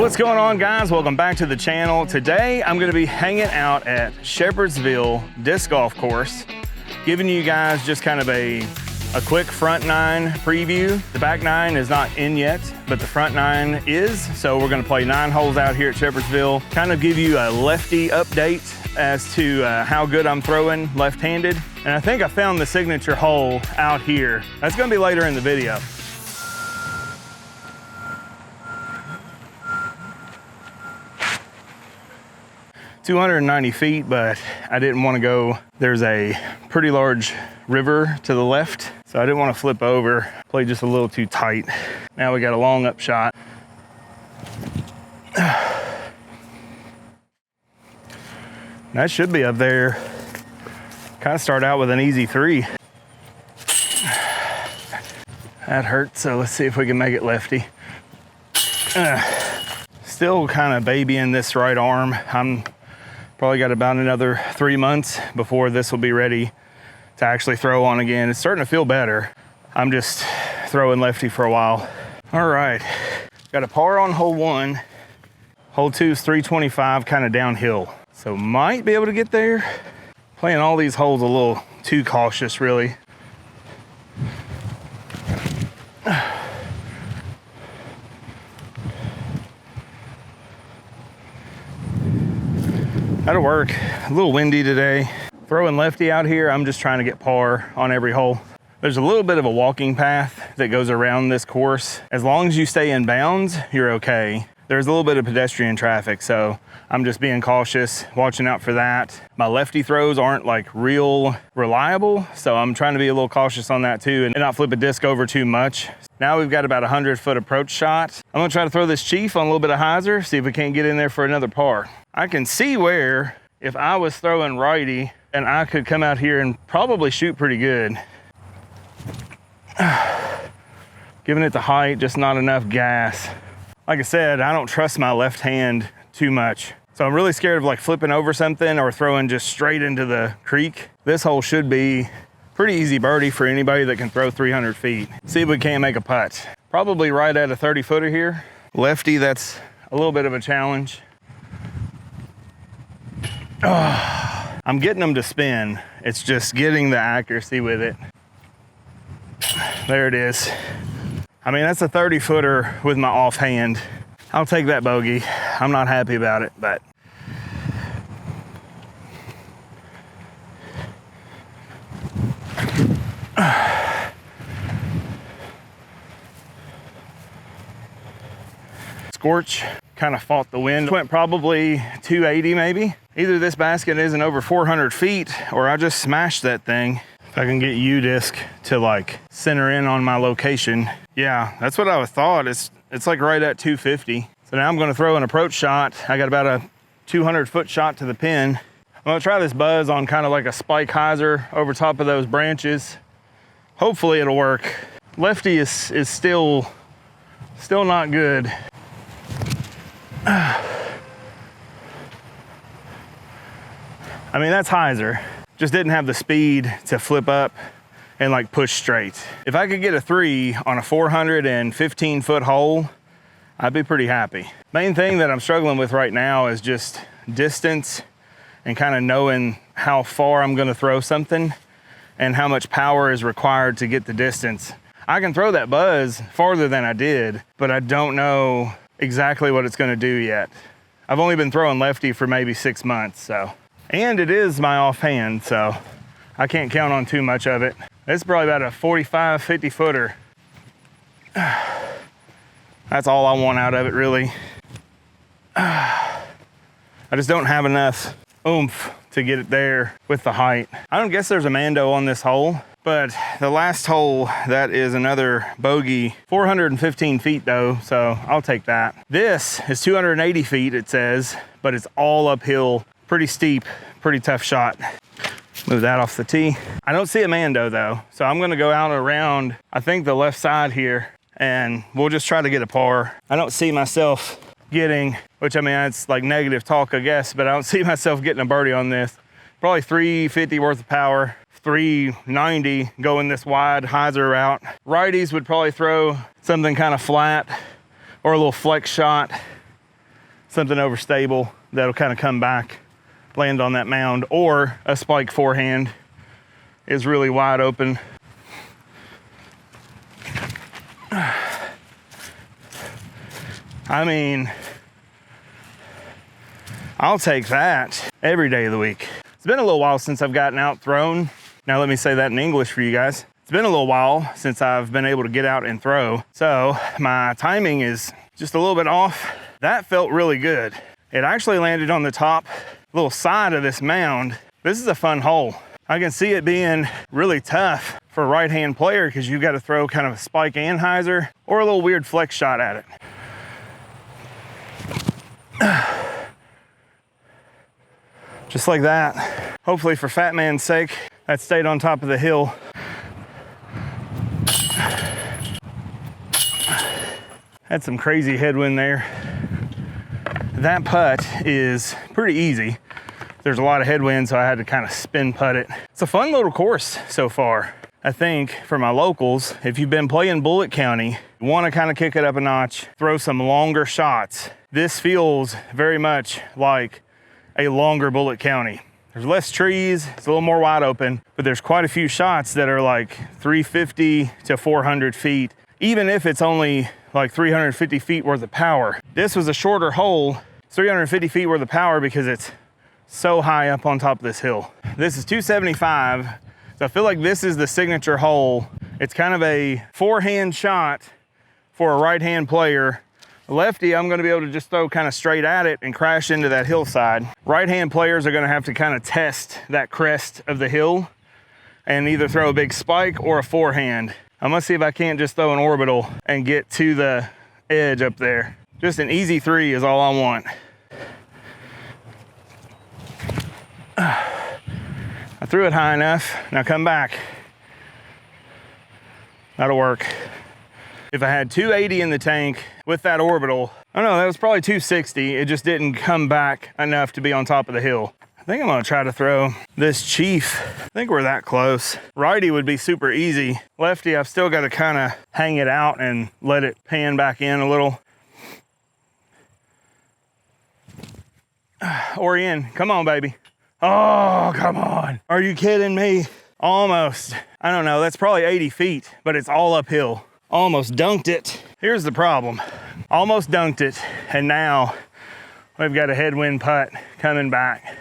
What's going on, guys? Welcome back to the channel. Today I'm going to be hanging out at Shepherdsville Disc Golf Course, giving you guys just kind of a quick front nine preview. The back nine is not in yet, but the front nine is. So we're going to play 9 holes out here at Shepherdsville, kind of give you a lefty update as to how good I'm throwing left-handed. And I think I found the signature hole out here. That's going to be later in the video. "290 feet, but I didn't want to go. There's a pretty large river to the left, so I didn't want to flip over. Played just a little too tight. Now we got a long up shot. That should be up there. Kind of start out with an easy 3. That hurt, so let's see if we can make it lefty. Still kind of babying this right arm. I'm probably got about another 3 months before this will be ready to actually throw on again. It's starting to feel better. I'm just throwing lefty for a while. All right, got a par on hole 1. Hole 2 is 325, kind of downhill. So might be able to get there. Playing all these holes a little too cautious, really. That'll work. A little windy today. Throwing lefty out here, I'm just trying to get par on every hole. There's a little bit of a walking path that goes around this course. As long as you stay in bounds, you're okay. There's a little bit of pedestrian traffic, so I'm just being cautious, watching out for that. My lefty throws aren't like real reliable, so I'm trying to be a little cautious on that too and not flip a disc over too much. Now we've got about a 100-foot approach shot. I'm gonna try to throw this chief on a little bit of hyzer, see if we can't get in there for another par. I can see where, if I was throwing righty, and I could come out here and probably shoot pretty good. Giving it the height, just not enough gas. Like I said, I don't trust my left hand too much. So I'm really scared of like flipping over something or throwing just straight into the creek. This hole should be pretty easy birdie for anybody that can throw 300 feet. See if we can't make a putt. Probably right at a 30-footer here. Lefty, that's a little bit of a challenge. I'm getting them to spin. It's just getting the accuracy with it. There it is. I mean, that's a 30-footer with my offhand. I'll take that bogey. I'm not happy about it, but. Scorch kind of fought the wind. Went probably 280 maybe. Either this basket isn't over 400 feet or I just smashed that thing. If I can get U-disc to like center in on my location. Yeah, that's what I thought. It's like right at 250. So now I'm gonna throw an approach shot. I got about a 200-foot shot to the pin. I'm gonna try this buzz on kind of like a spike hyzer over top of those branches. Hopefully it'll work. Lefty is still not good. I mean, that's hyzer. Just didn't have the speed to flip up and like push straight. If I could get a 3 on a 415-foot hole, I'd be pretty happy. Main thing that I'm struggling with right now is just distance and kind of knowing how far I'm gonna throw something and how much power is required to get the distance. I can throw that buzz farther than I did, but I don't know exactly what it's gonna do yet. I've only been throwing lefty for maybe 6 months, so. And it is my offhand, so I can't count on too much of it. It's probably about a 45, 50-footer. That's all I want out of it, really. I just don't have enough oomph to get it there with the height. I don't guess there's a Mando on this hole, but the last hole, that is another bogey. 415 feet though, so I'll take that. This is 280 feet, it says, but it's all uphill. Pretty steep, pretty tough shot. Move that off the tee. I don't see a Mando though, so I'm gonna go out around, I think the left side here, and we'll just try to get a par. I don't see myself getting, which I mean, it's like negative talk, I guess, but I don't see myself getting a birdie on this. Probably 350 worth of power, 390 going this wide hyzer route. Righties would probably throw something kind of flat or a little flex shot. something overstable that'll kind of come back, land on that mound, or a spike forehand is really wide open. I mean, I'll take that every day of the week. It's been a little while since I've gotten out thrown. Now let me say that in English for you guys. It's been a little while since I've been able to get out and throw. So my timing is just a little bit off. That felt really good. It actually landed on the top little side of this mound. This is a fun hole. I can see it being really tough for a right-hand player because you've got to throw kind of a spike anhyzer or a little weird flex shot at it. Just like that. Hopefully for Fat Man's sake, that stayed on top of the hill. Had some crazy headwind there. That putt is pretty easy. There's a lot of headwind, so I had to kind of spin putt it. It's a fun little course so far. I think for my locals, if you've been playing Bullitt County, you want to kind of kick it up a notch, throw some longer shots. This feels very much like a longer Bullitt County. There's less trees, it's a little more wide open, but there's quite a few shots that are like 350 to 400 feet, even if it's only like 350 feet worth of power. This was a shorter hole, 350 feet worth of power because it's so high up on top of this hill. This is 275, so I feel like this is the signature hole. It's kind of a forehand shot for a right-hand player. Lefty, I'm gonna be able to just throw kind of straight at it and crash into that hillside. Right-hand players are gonna have to kind of test that crest of the hill and either throw a big spike or a forehand. I'm gonna see if I can't just throw an orbital and get to the edge up there. Just an easy 3 is all I want. I threw it high enough. Now come back. That'll work. If I had 280 in the tank with that orbital, I don't know, that was probably 260. It just didn't come back enough to be on top of the hill. I think I'm gonna try to throw this Chief. I think we're that close. Righty would be super easy. Lefty, I've still got to kind of hang it out and let it pan back in a little. Or in, come on, baby. Oh, come on. Are you kidding me? Almost. I don't know, that's probably 80 feet, but it's all uphill. Almost dunked it. Here's the problem. Almost dunked it, and now we've got a headwind putt coming back.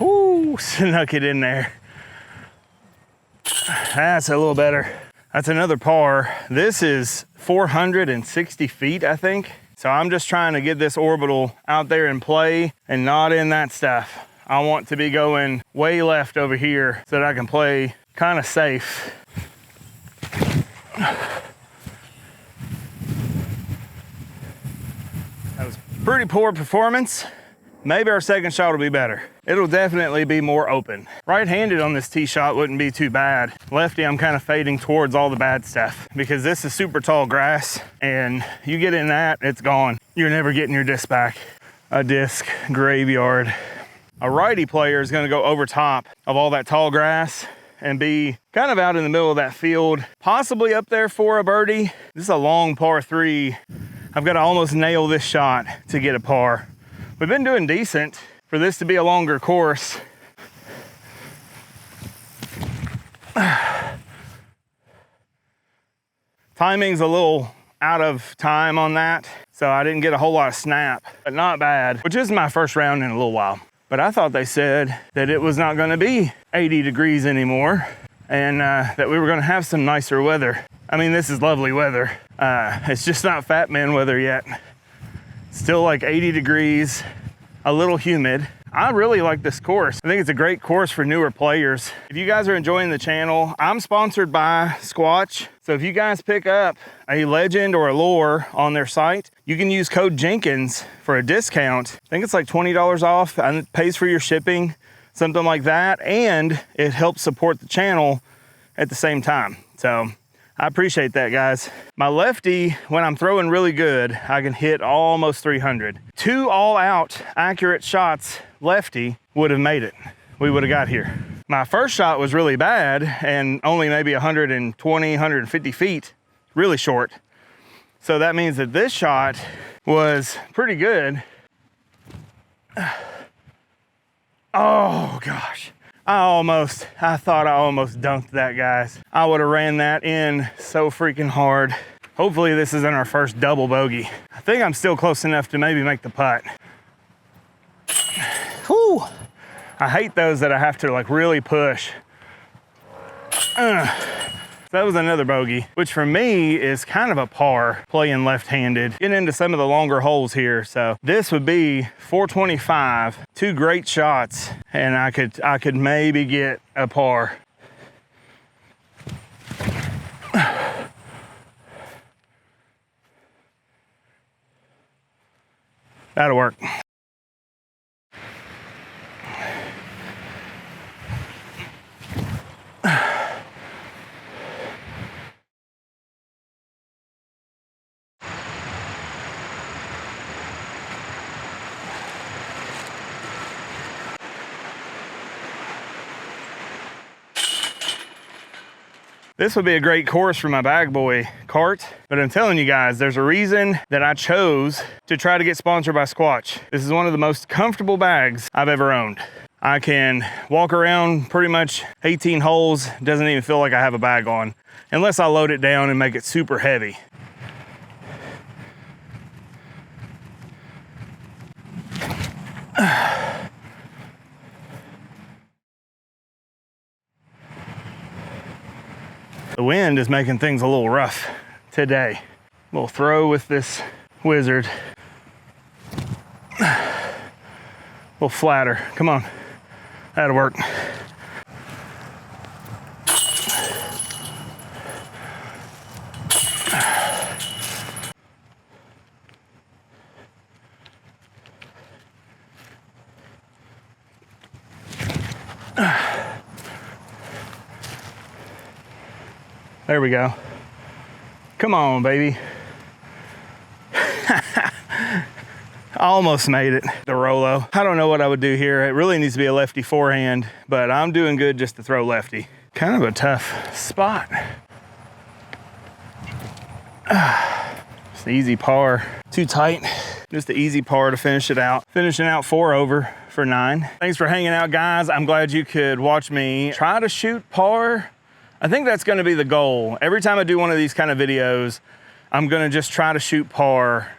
Ooh, snuck it in there. That's a little better. That's another par. This is 460 feet, I think. So I'm just trying to get this orbital out there and play and not in that stuff. I want to be going way left over here so that I can play kind of safe. That was pretty poor performance. Maybe our second shot will be better. It'll definitely be more open. Right-handed on this tee shot wouldn't be too bad. Lefty, I'm kind of fading towards all the bad stuff because this is super tall grass and you get in that, it's gone. You're never getting your disc back. A disc graveyard. A righty player is gonna go over top of all that tall grass and be kind of out in the middle of that field, possibly up there for a birdie. This is a long par 3. I've got to almost nail this shot to get a par. We've been doing decent for this to be a longer course. Timing's a little out of time on that, so I didn't get a whole lot of snap, but not bad, which is my first round in a little while. But I thought they said that it was not gonna be 80 degrees anymore and that we were gonna have some nicer weather. I mean, this is lovely weather. It's just not Fat Man weather yet. Still like 80 degrees, a little humid. I really like this course. I think it's a great course for newer players. If you guys are enjoying the channel, I'm sponsored by Squatch. So if you guys pick up a Legend or a Lure on their site, you can use code Jenkins for a discount. I think it's like $20 off and it pays for your shipping, something like that. And it helps support the channel at the same time. So I appreciate that, guys. My lefty, when I'm throwing really good, I can hit almost 300. 2 all-out accurate shots lefty would have made it. We would have got here. My first shot was really bad and only maybe 120, 150 feet, really short. So that means that this shot was pretty good. Oh gosh. I thought I almost dunked that, guys. I would have ran that in so freaking hard. Hopefully this isn't our first double bogey. I think I'm still close enough to maybe make the putt. Whew. I hate those that I have to like really push. That was another bogey, which for me is kind of a par playing left-handed. Getting into some of the longer holes here. So this would be 425, 2 great shots, and I could maybe get a par. That'll work. This would be a great course for my bag boy cart, but I'm telling you guys, there's a reason that I chose to try to get sponsored by Squatch. This is one of the most comfortable bags I've ever owned. I can walk around pretty much 18 holes, doesn't even feel like I have a bag on, unless I load it down and make it super heavy. The wind is making things a little rough today. A little throw with this wizard. A little flatter. Come on. That'll work. There we go. Come on, baby. I almost made it. The Rolo. I don't know what I would do here. It really needs to be a lefty forehand, but I'm doing good just to throw lefty. Kind of a tough spot. Just an easy par. Too tight. Just an easy par to finish it out. Finishing out 4 over for 9. Thanks for hanging out, guys. I'm glad you could watch me try to shoot par. I think that's gonna be the goal. Every time I do one of these kind of videos, I'm gonna just try to shoot par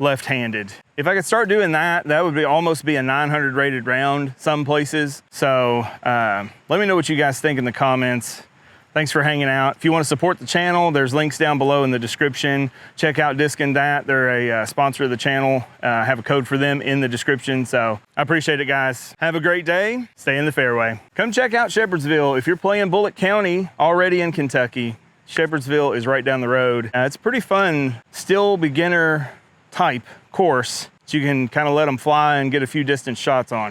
left-handed. If I could start doing that, that would be almost be a 900 rated round some places. So let me know what you guys think in the comments. Thanks for hanging out. If you want to support the channel, there's links down below in the description. Check out Disc and Dat. They're a sponsor of the channel. I have a code for them in the description. So I appreciate it, guys. Have a great day. Stay in the fairway. Come check out Shepherdsville. If you're playing Bullitt County already in Kentucky, Shepherdsville is right down the road. It's a pretty fun, still beginner type course. So you can kind of let them fly and get a few distance shots on.